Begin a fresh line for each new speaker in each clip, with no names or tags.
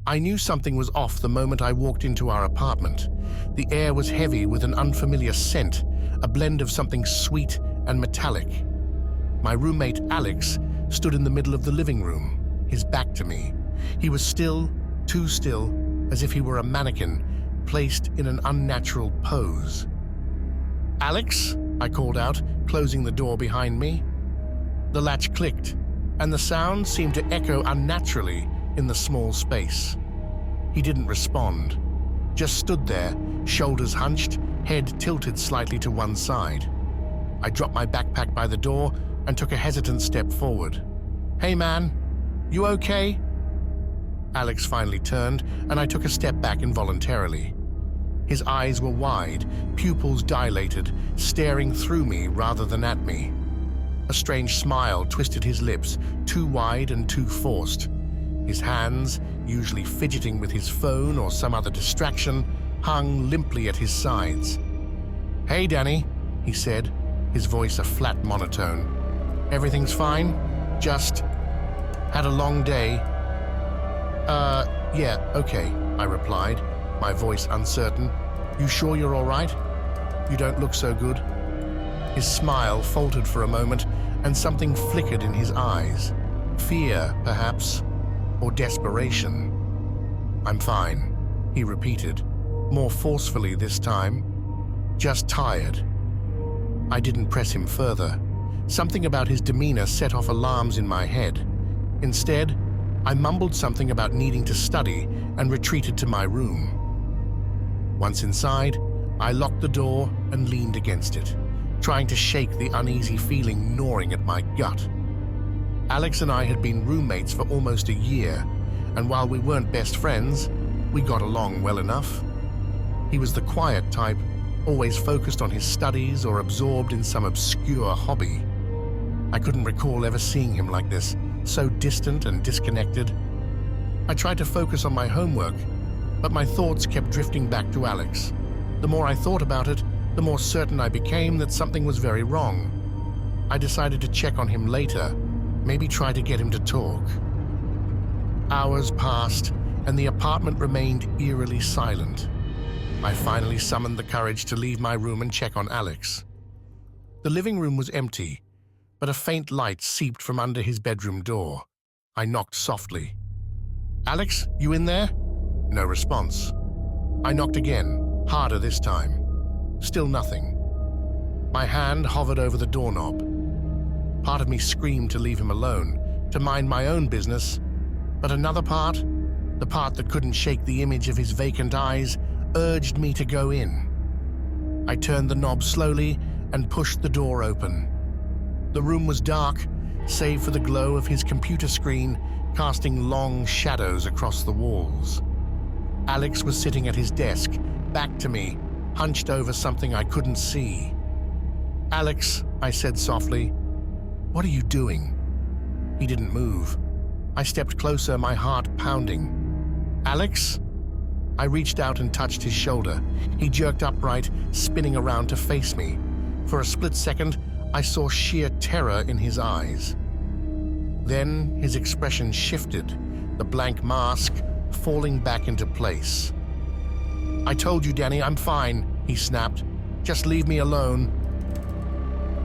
I knew something was off the moment I walked into our apartment. The air was heavy with an unfamiliar scent, a blend of something sweet and metallic. My roommate, Alex, stood in the middle of the living room, his back to me. He was still, too still, as if he were a mannequin, placed in an unnatural pose. "Alex?" I called out, closing the door behind me. The latch clicked, and the sound seemed to echo unnaturally in the small space. He didn't respond, just stood there, shoulders hunched, head tilted slightly to one side. I dropped my backpack by the door and took a hesitant step forward. "Hey man, you okay?" Alex finally turned, and I took a step back involuntarily. His eyes were wide, pupils dilated, staring through me rather than at me. A strange smile twisted his lips, too wide and too forced. His hands, usually fidgeting with his phone or some other distraction, hung limply at his sides. "Hey, Danny," he said, his voice a flat monotone. "Everything's fine? Just had a long day?" Yeah, okay," I replied, my voice uncertain. "You sure you're all right? You don't look so good." His smile faltered for a moment, and something flickered in his eyes. Fear, perhaps, or desperation. "I'm fine," he repeated, more forcefully this time. "Just tired." I didn't press him further. Something about his demeanor set off alarms in my head. Instead, I mumbled something about needing to study and retreated to my room. Once inside, I locked the door and leaned against it, trying to shake the uneasy feeling gnawing at my gut. Alex and I had been roommates for almost a year, and while we weren't best friends, we got along well enough. He was the quiet type, always focused on his studies or absorbed in some obscure hobby. I couldn't recall ever seeing him like this, so distant and disconnected. I tried to focus on my homework, but my thoughts kept drifting back to Alex. The more I thought about it, the more certain I became that something was very wrong. I decided to check on him later, maybe try to get him to talk. Hours passed, and the apartment remained eerily silent. I finally summoned the courage to leave my room and check on Alex. The living room was empty, but a faint light seeped from under his bedroom door. I knocked softly. "Alex, you in there?" No response. I knocked again, harder this time. Still nothing. My hand hovered over the doorknob. Part of me screamed to leave him alone, to mind my own business, but another part, the part that couldn't shake the image of his vacant eyes, urged me to go in. I turned the knob slowly and pushed the door open. The room was dark, save for the glow of his computer screen, casting long shadows across the walls. Alex was sitting at his desk, back to me, hunched over something I couldn't see. "Alex," I said softly, "what are you doing?" He didn't move. I stepped closer, my heart pounding. "Alex?" I reached out and touched his shoulder. He jerked upright, spinning around to face me. For a split second, I saw sheer terror in his eyes. Then his expression shifted, the blank mask falling back into place. "I told you, Danny, I'm fine," he snapped. "Just leave me alone."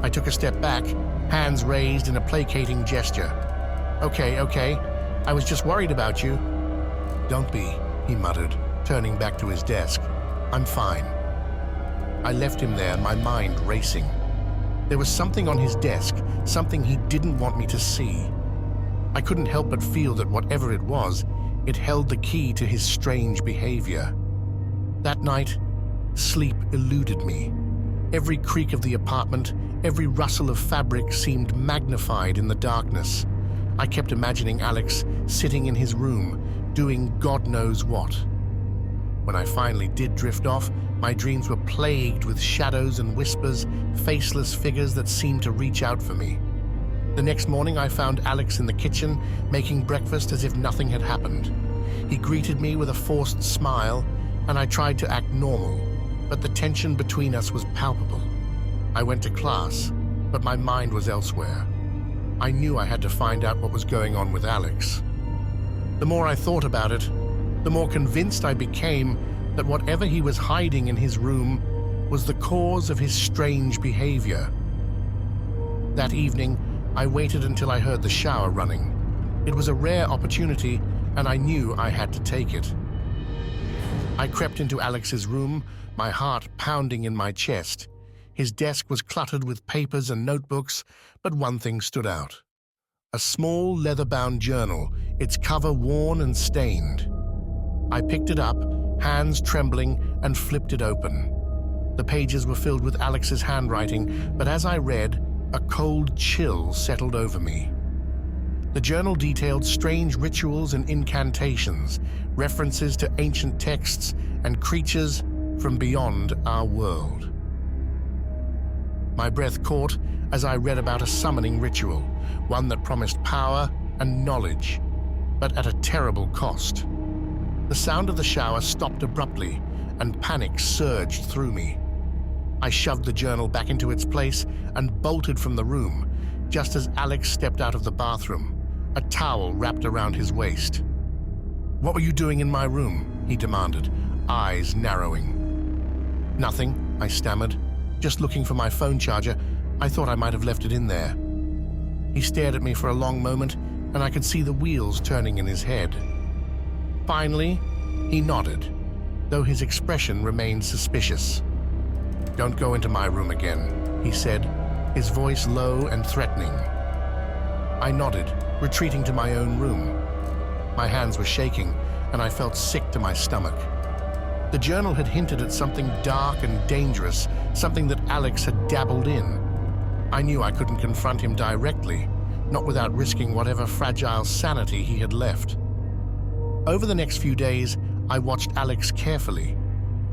I took a step back, hands raised in a placating gesture. Okay, I was just worried about you." "Don't be," he muttered, turning back to his desk. "I'm fine." I left him there, my mind racing. There was something on his desk, something he didn't want me to see. I couldn't help but feel that whatever it was, it held the key to his strange behavior. That night, sleep eluded me. Every creak of the apartment, every rustle of fabric seemed magnified in the darkness. I kept imagining Alex sitting in his room, doing God knows what. When I finally did drift off, my dreams were plagued with shadows and whispers, faceless figures that seemed to reach out for me. The next morning I found Alex in the kitchen, making breakfast as if nothing had happened. He greeted me with a forced smile, and I tried to act normal, but the tension between us was palpable. I went to class, but my mind was elsewhere. I knew I had to find out what was going on with Alex. The more I thought about it, the more convinced I became that whatever he was hiding in his room was the cause of his strange behavior. That evening, I waited until I heard the shower running. It was a rare opportunity, and I knew I had to take it. I crept into Alex's room, my heart pounding in my chest. His desk was cluttered with papers and notebooks, but one thing stood out. A small leather-bound journal, its cover worn and stained. I picked it up, hands trembling, and flipped it open. The pages were filled with Alex's handwriting, but as I read, a cold chill settled over me. The journal detailed strange rituals and incantations, references to ancient texts and creatures from beyond our world. My breath caught as I read about a summoning ritual, one that promised power and knowledge, but at a terrible cost. The sound of the shower stopped abruptly, and panic surged through me. I shoved the journal back into its place and bolted from the room, just as Alex stepped out of the bathroom, a towel wrapped around his waist. "What were you doing in my room?" he demanded, eyes narrowing. "Nothing," I stammered. "Just looking for my phone charger. I thought I might have left it in there." He stared at me for a long moment, and I could see the wheels turning in his head. Finally, he nodded, though his expression remained suspicious. "Don't go into my room again," he said, his voice low and threatening. I nodded, retreating to my own room. My hands were shaking, and I felt sick to my stomach. The journal had hinted at something dark and dangerous, something that Alex had dabbled in. I knew I couldn't confront him directly, not without risking whatever fragile sanity he had left. Over the next few days, I watched Alex carefully.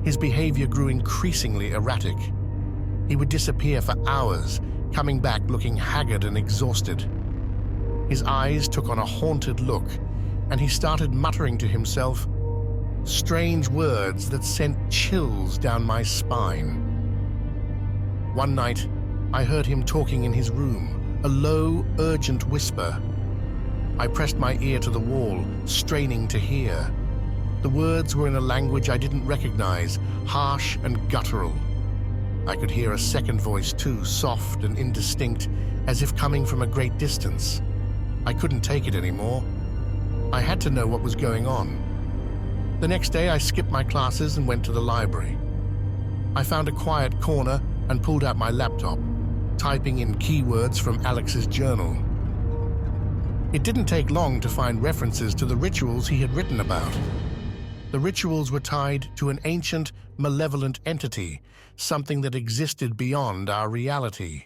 His behavior grew increasingly erratic. He would disappear for hours, coming back looking haggard and exhausted. His eyes took on a haunted look, and he started muttering to himself strange words that sent chills down my spine. One night, I heard him talking in his room, a low, urgent whisper. I pressed my ear to the wall, straining to hear. The words were in a language I didn't recognize, harsh and guttural. I could hear a second voice too, soft and indistinct, as if coming from a great distance. I couldn't take it anymore. I had to know what was going on. The next day, I skipped my classes and went to the library. I found a quiet corner and pulled out my laptop, typing in keywords from Alex's journal. It didn't take long to find references to the rituals he had written about. The rituals were tied to an ancient, malevolent entity, something that existed beyond our reality.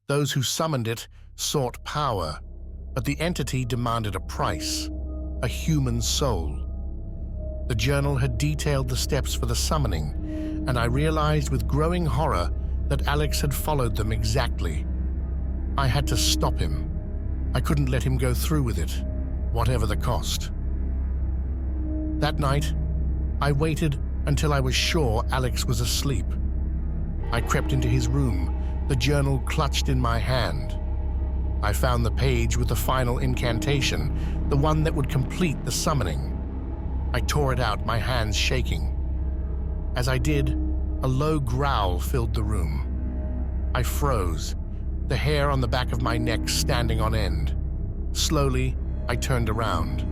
Those who summoned it sought power, but the entity demanded a price, a human soul. The journal had detailed the steps for the summoning, and I realized with growing horror that Alex had followed them exactly. I had to stop him. I couldn't let him go through with it, whatever the cost. That night, I waited until I was sure Alex was asleep. I crept into his room, the journal clutched in my hand. I found the page with the final incantation, the one that would complete the summoning. I tore it out, my hands shaking. As I did, a low growl filled the room. I froze, the hair on the back of my neck standing on end. Slowly, I turned around.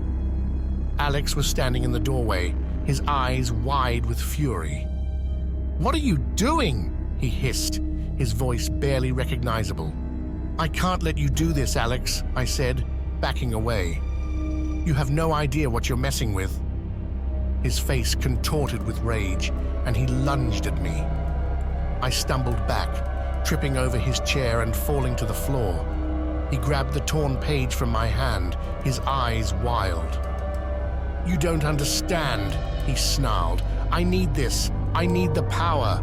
Alex was standing in the doorway, his eyes wide with fury. "What are you doing?" he hissed, his voice barely recognizable. "I can't let you do this, Alex," I said, backing away. "You have no idea what you're messing with." His face contorted with rage, and he lunged at me. I stumbled back, tripping over his chair and falling to the floor. He grabbed the torn page from my hand, his eyes wild. "You don't understand," he snarled. "I need this. I need the power."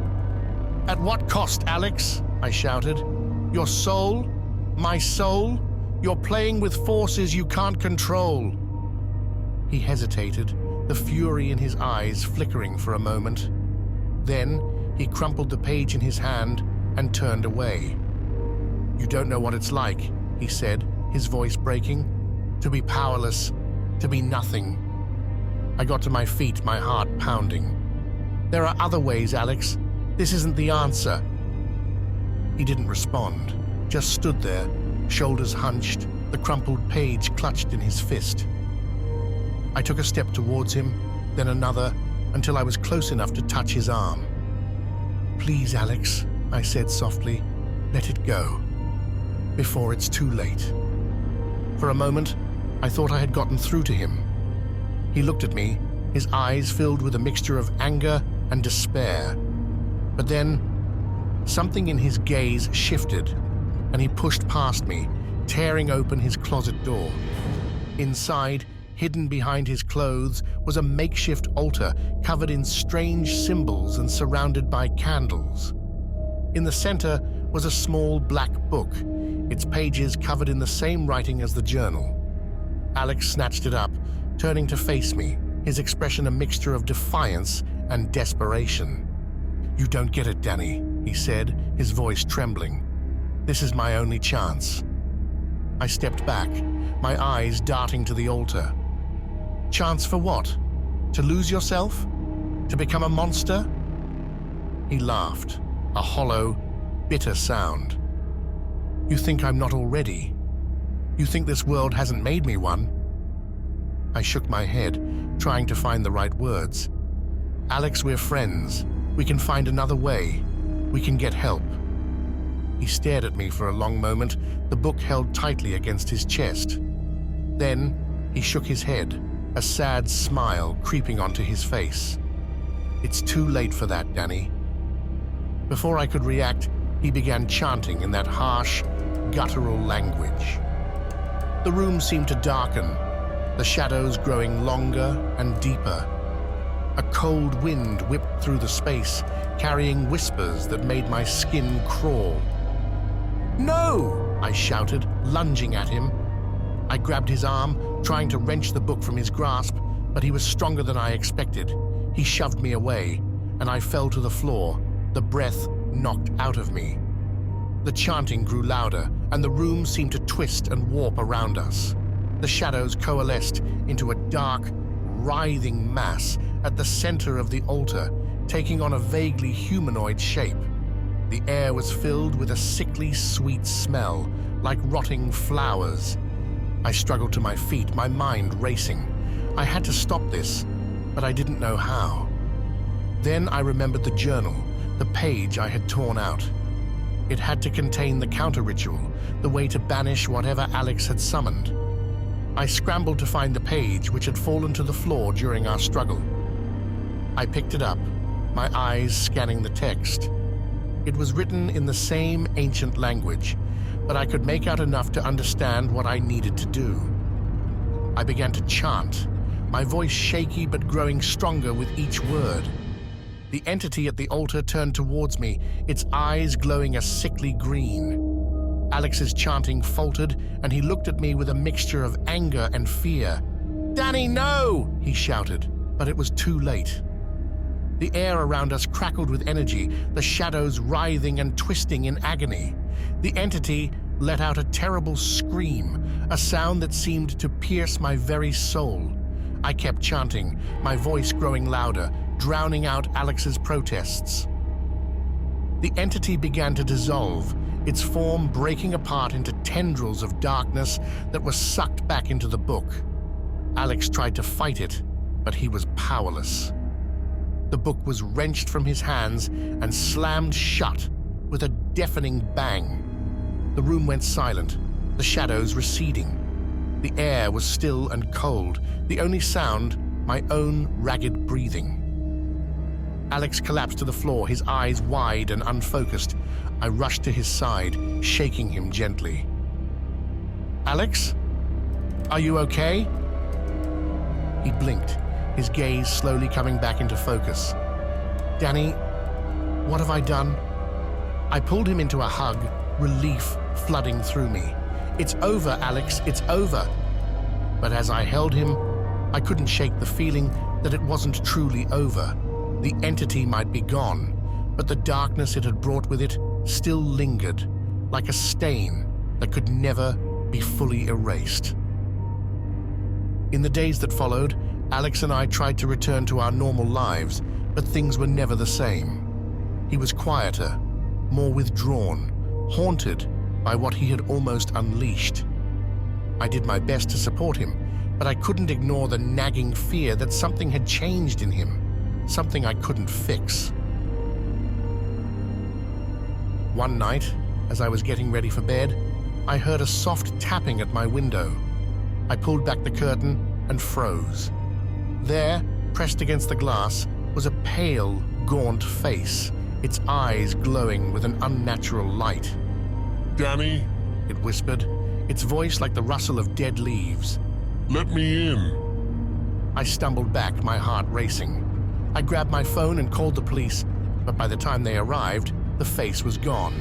"At what cost, Alex?" I shouted. "Your soul? My soul? You're playing with forces you can't control." He hesitated, the fury in his eyes flickering for a moment. Then he crumpled the page in his hand and turned away. "You don't know what it's like," he said, his voice breaking. "To be powerless, to be nothing." I got to my feet, my heart pounding. "There are other ways, Alex. This isn't the answer." He didn't respond, just stood there, shoulders hunched, the crumpled page clutched in his fist. I took a step towards him, then another, until I was close enough to touch his arm. "Please, Alex," I said softly, "let it go, before it's too late." For a moment, I thought I had gotten through to him. He looked at me, his eyes filled with a mixture of anger and despair. But then, something in his gaze shifted, and he pushed past me, tearing open his closet door. Inside, hidden behind his clothes, was a makeshift altar covered in strange symbols and surrounded by candles. In the center was a small black book, its pages covered in the same writing as the journal. Alex snatched it up, turning to face me, his expression a mixture of defiance and desperation. "You don't get it, Danny," he said, his voice trembling. "This is my only chance." I stepped back, my eyes darting to the altar. "Chance for what? To lose yourself? To become a monster?" He laughed, a hollow, bitter sound. "You think I'm not already? You think this world hasn't made me one?" I shook my head, trying to find the right words. "Alex, we're friends. We can find another way. We can get help." He stared at me for a long moment, the book held tightly against his chest. Then he shook his head, a sad smile creeping onto his face. "It's too late for that, Danny." Before I could react, he began chanting in that harsh, guttural language. The room seemed to darken, the shadows growing longer and deeper. A cold wind whipped through the space, carrying whispers that made my skin crawl. "No!" I shouted, lunging at him. I grabbed his arm, trying to wrench the book from his grasp, but he was stronger than I expected. He shoved me away, and I fell to the floor, the breath knocked out of me. The chanting grew louder, and the room seemed to twist and warp around us. The shadows coalesced into a dark, writhing mass at the center of the altar, taking on a vaguely humanoid shape. The air was filled with a sickly sweet smell, like rotting flowers. I struggled to my feet, my mind racing. I had to stop this, but I didn't know how. Then I remembered the journal, the page I had torn out. It had to contain the counter-ritual, the way to banish whatever Alex had summoned. I scrambled to find the page which had fallen to the floor during our struggle. I picked it up, my eyes scanning the text. It was written in the same ancient language, but I could make out enough to understand what I needed to do. I began to chant, my voice shaky but growing stronger with each word. The entity at the altar turned towards me, its eyes glowing a sickly green. Alex's chanting faltered, and he looked at me with a mixture of anger and fear. "Danny, no!" he shouted, but it was too late. The air around us crackled with energy, the shadows writhing and twisting in agony. The entity let out a terrible scream, a sound that seemed to pierce my very soul. I kept chanting, my voice growing louder, drowning out Alex's protests. The entity began to dissolve, its form breaking apart into tendrils of darkness that were sucked back into the book. Alex tried to fight it, but he was powerless. The book was wrenched from his hands and slammed shut with a deafening bang. The room went silent, the shadows receding. The air was still and cold, the only sound, my own ragged breathing. Alex collapsed to the floor, his eyes wide and unfocused. I rushed to his side, shaking him gently. "Alex? Are you okay?" He blinked, his gaze slowly coming back into focus. "Danny, what have I done?" I pulled him into a hug, relief flooding through me. "It's over, Alex, it's over." But as I held him, I couldn't shake the feeling that it wasn't truly over. The entity might be gone, but the darkness it had brought with it still lingered, like a stain that could never be fully erased. In the days that followed, Alex and I tried to return to our normal lives, but things were never the same. He was quieter, more withdrawn, haunted by what he had almost unleashed. I did my best to support him, but I couldn't ignore the nagging fear that something had changed in him, something I couldn't fix. One night, as I was getting ready for bed, I heard a soft tapping at my window. I pulled back the curtain and froze. There, pressed against the glass, was a pale, gaunt face, its eyes glowing with an unnatural light.
"Danny,
It whispered, its voice like the rustle of dead leaves.
let me in."
I stumbled back, my heart racing. I grabbed my phone and called the police, but by the time they arrived, the face was gone,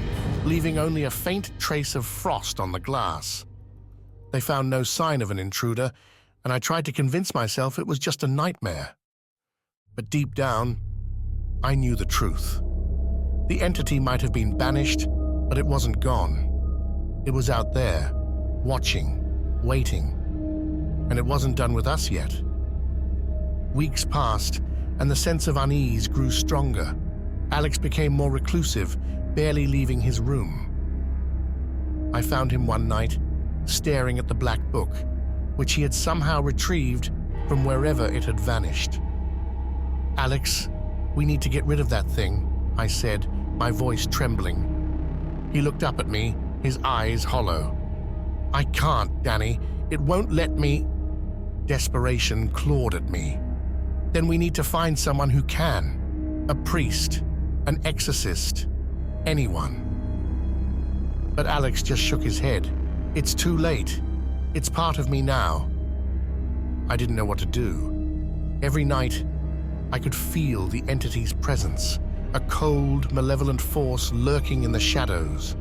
leaving only a faint trace of frost on the glass. They found no sign of an intruder, and I tried to convince myself it was just a nightmare. But deep down, I knew the truth. The entity might have been banished, but it wasn't gone. It was out there, watching, waiting, and it wasn't done with us yet. Weeks passed, and the sense of unease grew stronger. Alex became more reclusive, barely leaving his room. I found him one night, staring at the black book, which he had somehow retrieved from wherever it had vanished. "Alex, we need to get rid of that thing," I said, my voice trembling. He looked up at me, his eyes hollow. "I can't, Danny. It won't let me." Desperation clawed at me. "Then we need to find someone who can. A priest, an exorcist, anyone." But Alex just shook his head. "It's too late. It's part of me now." I didn't know what to do. Every night, I could feel the entity's presence, a cold, malevolent force lurking in the shadows.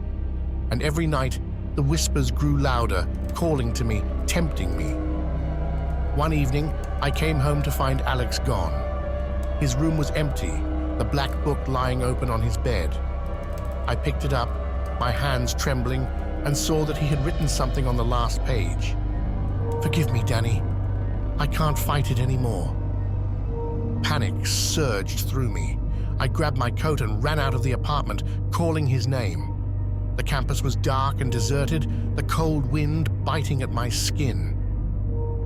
And every night, the whispers grew louder, calling to me, tempting me. One evening, I came home to find Alex gone. His room was empty, the black book lying open on his bed. I picked it up, my hands trembling, and saw that he had written something on the last page. "Forgive me, Danny. I can't fight it anymore." Panic surged through me. I grabbed my coat and ran out of the apartment, calling his name. The campus was dark and deserted, the cold wind biting at my skin.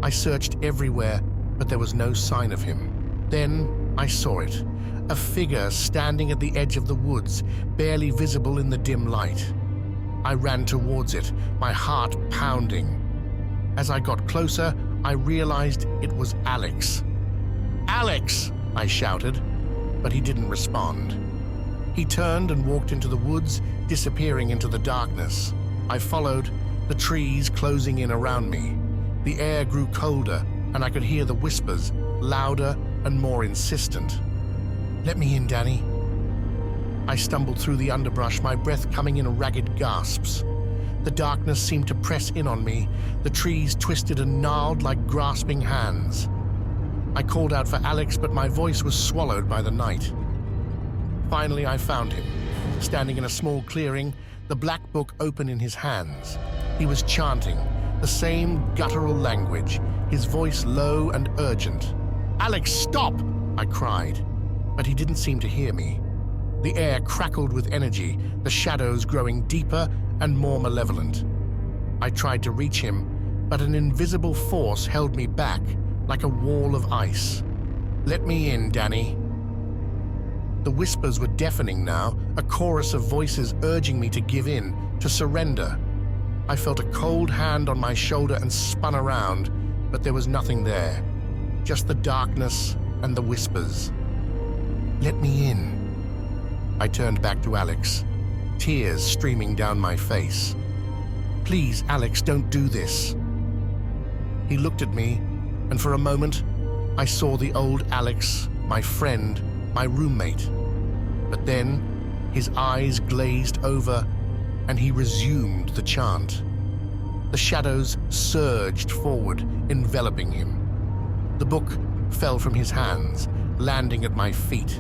I searched everywhere, but there was no sign of him. Then I saw it, a figure standing at the edge of the woods, barely visible in the dim light. I ran towards it, my heart pounding. As I got closer, I realized it was Alex. "Alex!" I shouted, but he didn't respond. He turned and walked into the woods, disappearing into the darkness. I followed, the trees closing in around me. The air grew colder, and I could hear the whispers, louder and more insistent. "Let me in, Danny." I stumbled through the underbrush, my breath coming in ragged gasps. The darkness seemed to press in on me, the trees twisted and gnarled like grasping hands. I called out for Alex, but my voice was swallowed by the night. Finally, I found him, standing in a small clearing, the black book open in his hands. He was chanting, the same guttural language, his voice low and urgent. "Alex, stop!" I cried, but he didn't seem to hear me. The air crackled with energy, the shadows growing deeper and more malevolent. I tried to reach him, but an invisible force held me back, like a wall of ice. "Let me in, Danny." The whispers were deafening now, a chorus of voices urging me to give in, to surrender. I felt a cold hand on my shoulder and spun around, but there was nothing there, just the darkness and the whispers. "Let me in." I turned back to Alex, tears streaming down my face. "Please, Alex, don't do this." He looked at me, and for a moment, I saw the old Alex, my friend, my roommate. But then, his eyes glazed over, and he resumed the chant. The shadows surged forward, enveloping him. The book fell from his hands, landing at my feet.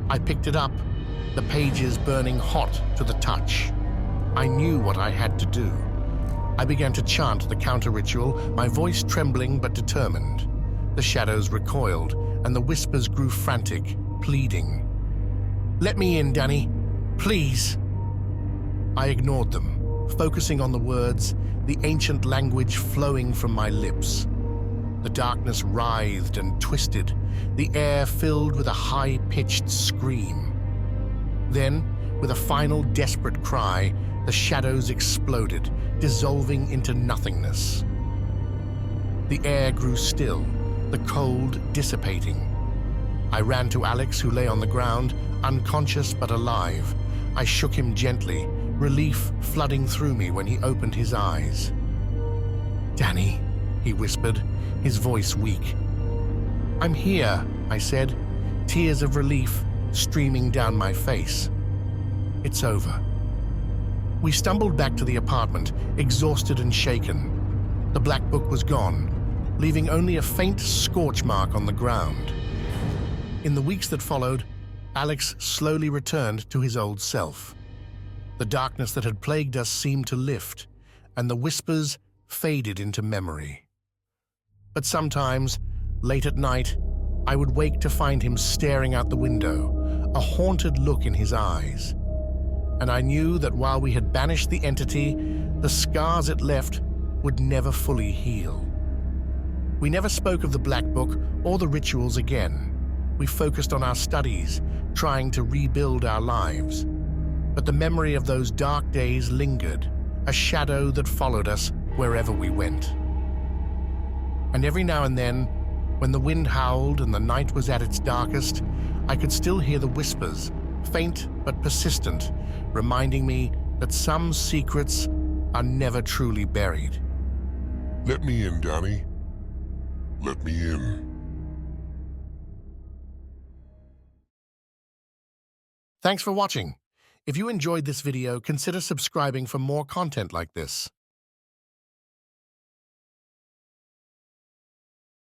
I picked it up, the pages burning hot to the touch. I knew what I had to do. I began to chant the counter-ritual, my voice trembling but determined. The shadows recoiled, and the whispers grew frantic, pleading. "Let me in, Danny. Please." I ignored them, focusing on the words, the ancient language flowing from my lips. The darkness writhed and twisted, the air filled with a high-pitched scream. Then, with a final desperate cry, the shadows exploded, dissolving into nothingness. The air grew still, the cold dissipating. I ran to Alex, who lay on the ground, unconscious but alive. I shook him gently, relief flooding through me when he opened his eyes. "Danny," he whispered, his voice weak. "I'm here," I said, tears of relief streaming down my face. "It's over." We stumbled back to the apartment, exhausted and shaken. The black book was gone, leaving only a faint scorch mark on the ground. In the weeks that followed, Alex slowly returned to his old self. The darkness that had plagued us seemed to lift, and the whispers faded into memory. But sometimes, late at night, I would wake to find him staring out the window, a haunted look in his eyes. And I knew that while we had banished the entity, the scars it left would never fully heal. We never spoke of the Black Book or the rituals again. We focused on our studies, trying to rebuild our lives. But the memory of those dark days lingered, a shadow that followed us wherever we went. And every now and then, when the wind howled and the night was at its darkest, I could still hear the whispers, faint but persistent, reminding me that some secrets are never truly buried.
Let me in, Danny. Let me in.
Thanks for watching. If you enjoyed this video, consider subscribing for more content like this.